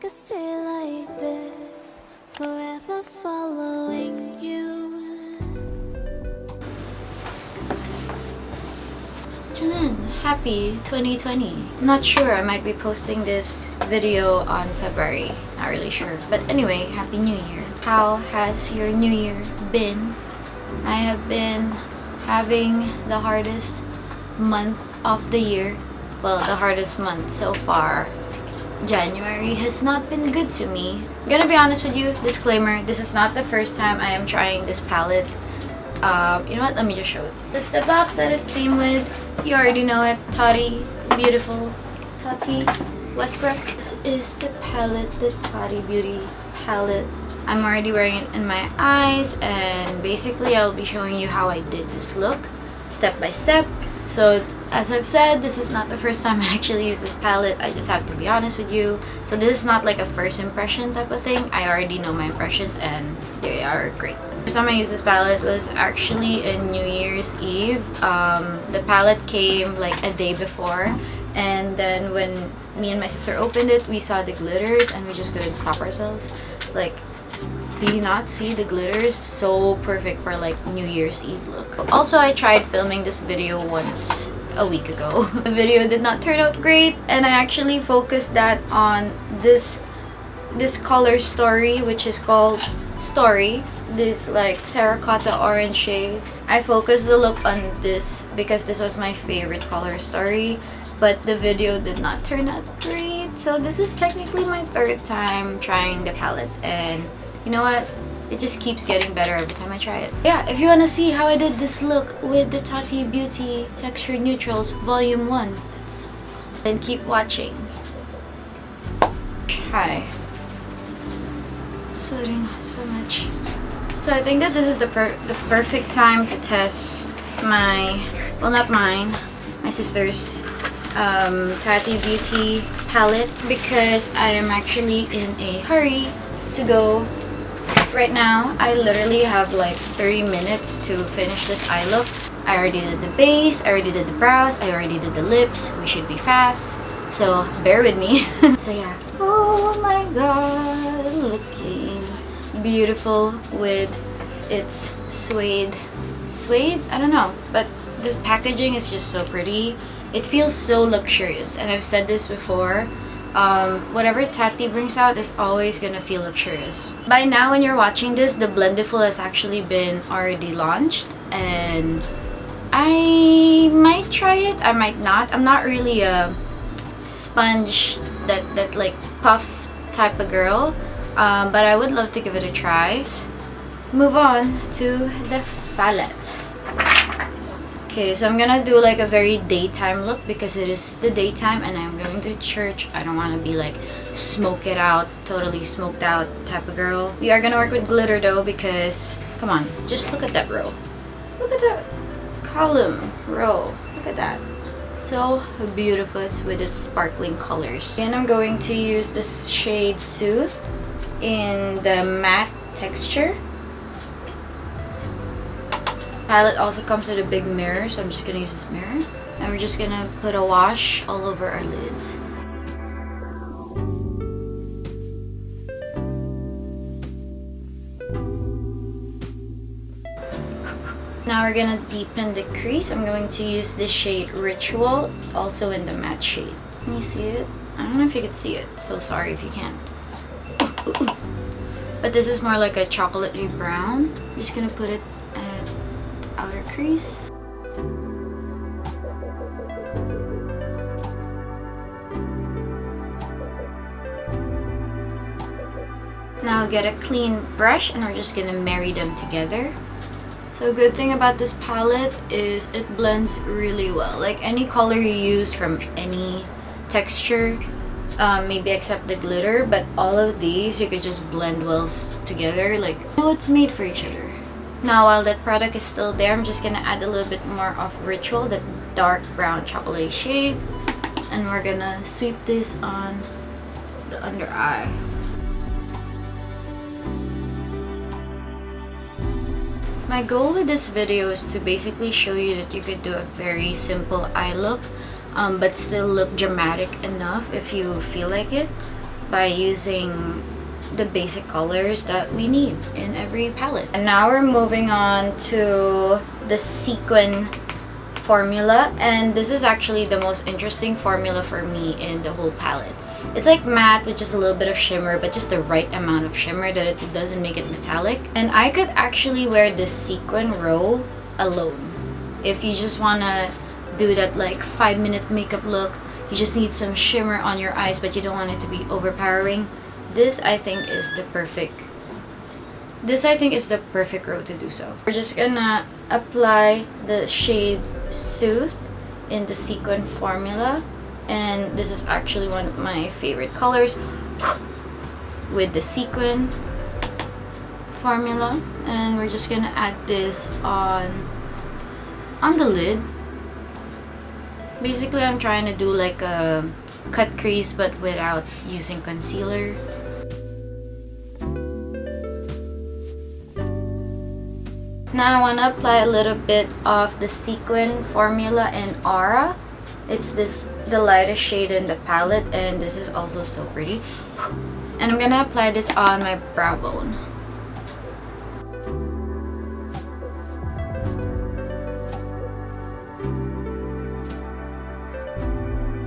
could stay like this, forever following you. Happy 2020. Not sure, I might be posting this video on February. Not really sure. But anyway, Happy New Year. How has your New Year been? I have been having the hardest month of the year. Well, the hardest month so far. January has not been good to me. I'm gonna be honest with you, disclaimer, this is not the first time I am trying this palette. You know what, let me just show it. This is the box that it came with. You already know it. TATI, beautiful TATI Westbrook. This is the palette, the TATI Beauty palette. I'm already wearing it in my eyes, and basically I'll be showing you how I did this look step by step. So as I've said, this is not the first time I actually use this palette. I just have to be honest with you. So this is not like a first impression type of thing. I already know my impressions and they are great. The first time I used this palette was actually in New Year's Eve. The palette came like a day before, and then when me and my sister opened it, we saw the glitters and we just couldn't stop ourselves. Like, do you not see the glitters? So perfect for like New Year's Eve look. Also, I tried filming this video once a week ago. The video did not turn out great, and I actually focused that on this color story, which is called Story. This like terracotta orange shades. I focused the look on this because this was my favorite color story, but the video did not turn out great. So this is technically my third time trying the palette, and you know what? It just keeps getting better every time I try it. Yeah, if you want to see how I did this look with the TATI Beauty Texture Neutrals Volume 1, then keep watching. Hi. Sweating so much. So I think that this is the perfect time to test my, well, not mine, my sister's TATI Beauty palette, because I am actually in a hurry to go. Right now, I literally have like 30 minutes to finish this eye look. I already did the base, I already did the brows, I already did the lips. We should be fast, so bear with me. So yeah. Oh my god, looking beautiful with its suede? I don't know, but the packaging is just so pretty. It feels so luxurious, and I've said this before. Whatever TATI brings out is always gonna feel luxurious. By now, when you're watching this, the Blendiful has actually been already launched, and I might try it, I might not. I'm not really a sponge that like puff type of girl, but I would love to give it a try. Move on to the palette. Okay, so I'm gonna do like a very daytime look because it is the daytime and I'm going to church. I don't want to be like smoke it out, totally smoked out type of girl. We are gonna work with glitter though, because come on, just look at that row. Look at that column row. Look at that. So beautiful with its sparkling colors. And I'm going to use the shade Soothe in the matte texture. Palette also comes with a big mirror, so I'm just gonna use this mirror, and we're just gonna put a wash all over our lids. Now we're gonna deepen the crease. I'm going to use the shade Ritual, also in the matte shade. Can you see it? I don't know if you can see it, so sorry if you can't. But this is more like a chocolatey brown. I'm just gonna put it outer crease. Now get a clean brush and we're just gonna marry them together. So a good thing about this palette is it blends really well. Like any color you use from any texture, maybe except the glitter, but all of these you could just blend well together. Like, you know, it's made for each other. Now while that product is still there, I'm just gonna add a little bit more of Ritual, that dark brown chocolate shade, and we're gonna sweep this on the under eye. My goal with this video is to basically show you that you could do a very simple eye look, but still look dramatic enough if you feel like it. by using the basic colors that we need in every palette. And now we're moving on to the sequin formula, and this is actually the most interesting formula for me in the whole palette. It's like matte with just a little bit of shimmer, but just the right amount of shimmer that it doesn't make it metallic. And I could actually wear this sequin row alone. If you just wanna do that like 5-minute makeup look, you just need some shimmer on your eyes but you don't want it to be overpowering, this I think is the perfect row to do so. We're just gonna apply the shade Soothe in the sequin formula, and this is actually one of my favorite colors with the sequin formula. And we're just gonna add this on the lid. Basically, I'm trying to do like a cut crease but without using concealer. Now I want to apply a little bit of the sequin formula in Aura. It's the lightest shade in the palette, and this is also so pretty. And I'm gonna apply this on my brow bone.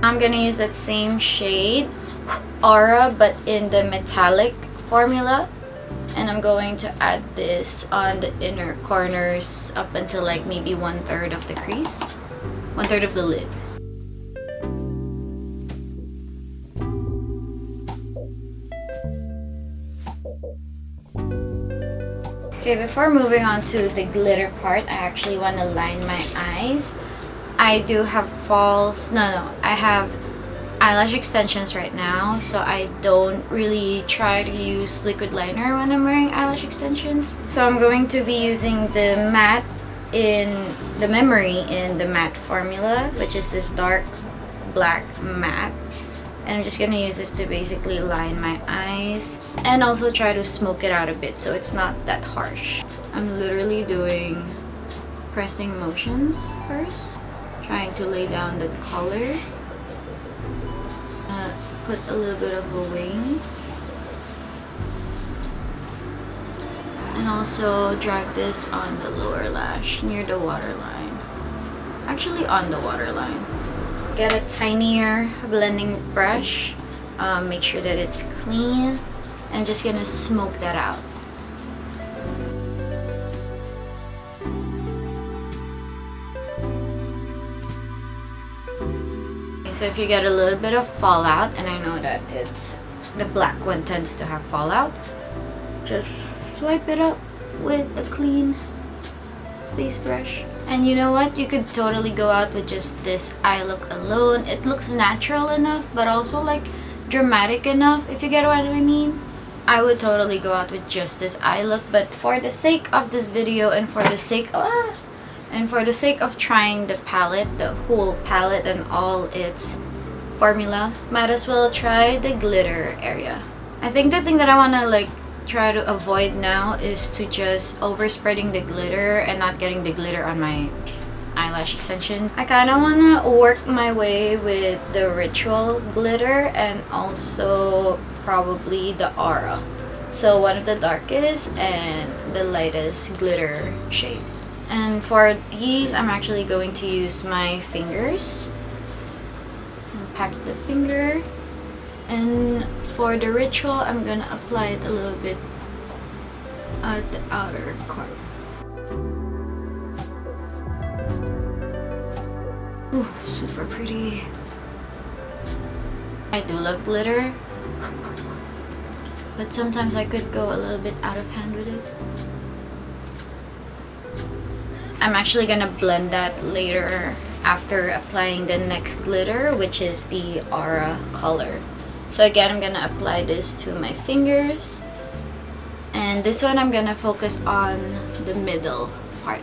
I'm gonna use that same shade, Aura, but in the metallic formula. And I'm going to add this on the inner corners up until like maybe 1/3 of the crease, 1/3 of the lid. Okay, before moving on to the glitter part, I actually want to line my eyes. I do have I have eyelash extensions right now, so I don't really try to use liquid liner when I'm wearing eyelash extensions. So I'm going to be using the matte in the memory in the matte formula, which is this dark black matte. And I'm just gonna use this to basically line my eyes and also try to smoke it out a bit so it's not that harsh. I'm literally doing pressing motions first, trying to lay down the color. Put a little bit of a wing, and also drag this on the lower lash near the waterline. Actually on the waterline. Get a tinier blending brush, make sure that it's clean. I'm just gonna smoke that out. So if you get a little bit of fallout, and I know that the black one tends to have fallout, just swipe it up with a clean face brush. And you know what? You could totally go out with just this eye look alone. It looks natural enough, but also like dramatic enough, if you get what I mean. I would totally go out with just this eye look, but for the sake of this video and for the sake of trying the palette, the whole palette and all its formula, might as well try the glitter area. I think the thing that I want to like try to avoid now is to just overspreading the glitter and not getting the glitter on my eyelash extension. I kind of want to work my way with the Ritual glitter and also probably the Aura. So one of the darkest and the lightest glitter shade. And for these, I'm actually going to use my fingers. Pack the finger. And for the Ritual, I'm gonna apply it a little bit at the outer corner. Ooh, super pretty. I do love glitter, but sometimes I could go a little bit out of hand with it. I'm actually gonna blend that later after applying the next glitter, which is the Aura color. So again, I'm gonna apply this to my fingers, and this one I'm gonna focus on the middle part.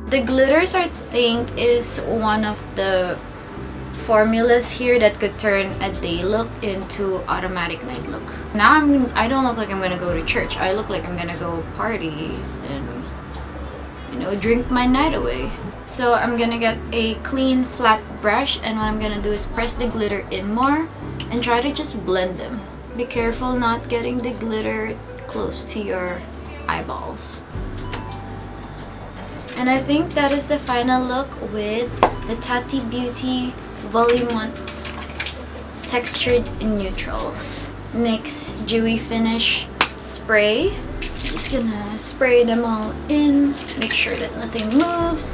The glitters, I think, is one of the formulas here that could turn a day look into automatic night look. Now I don't look like I'm gonna go to church. I look like I'm gonna go party and, you know, drink my night away. So I'm gonna get a clean flat brush, and what I'm gonna do is press the glitter in more and try to just blend them. Be careful not getting the glitter close to your eyeballs. And I think that is the final look with the Tati Beauty Volume 1 Textured Neutrals. NYX Dewy Finish Spray. Just gonna spray them all in, make sure that nothing moves.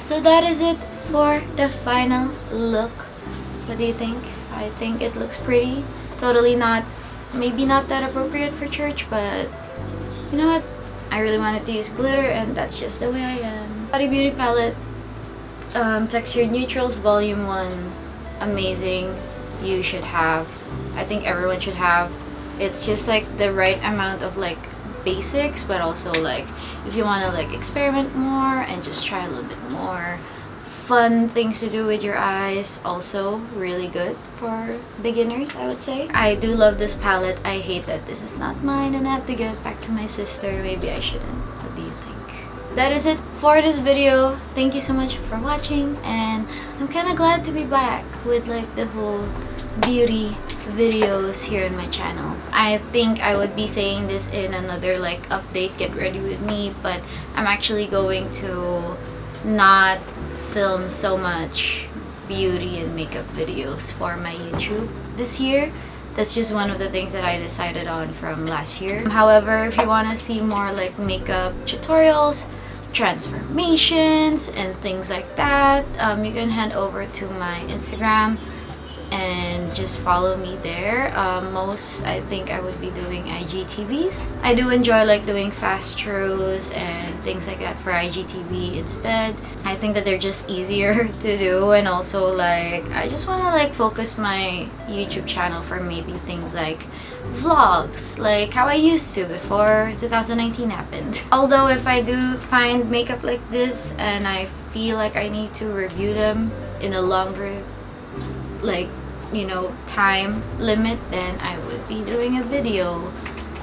So that is it for the final look. What do you think? I think it looks pretty. Totally not, maybe not that appropriate for church, but you know what? I really wanted to use glitter, and that's just the way I am. Tati Beauty Palette, Textured Neutrals Volume 1. Amazing. You should have. I think everyone should have. It's just like the right amount of like basics, but also like if you want to like experiment more and just try a little bit more fun things to do with your eyes, also really good for beginners, I would say. I do love this palette. I hate that this is not mine and I have to give it back to my sister. Maybe I shouldn't. What do you think? That is it for this video. Thank you so much for watching, and I'm kind of glad to be back with like the whole beauty videos here on my channel. I think I would be saying this in another like update, get ready with me, but I'm actually going to not film so much beauty and makeup videos for my YouTube this year. That's just one of the things that I decided on from last year. However, if you want to see more like makeup tutorials, transformations, and things like that, you can head over to my Instagram and just follow me there. Most, I think I would be doing IGTVs. I do enjoy like doing fast throughs and things like that for IGTV instead. I think that they're just easier to do, and also like I just want to like focus my YouTube channel for maybe things like vlogs, like how I used to before 2019 happened. Although if I do find makeup like this and I feel like I need to review them in a longer like, you know, time limit, then I would be doing a video.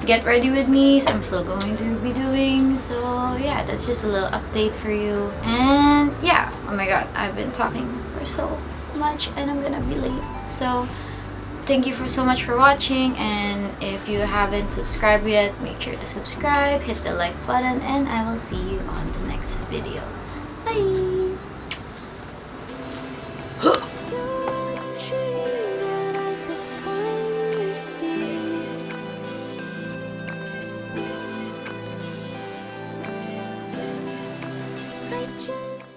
Get ready with me, I'm still going to be doing. So yeah, that's just a little update for you. And yeah, oh my god, I've been talking for so much and I'm gonna be late. So thank you so much for watching, and if you haven't subscribed yet, make sure to subscribe, hit the like button, and I will see you on the next video. Bye! just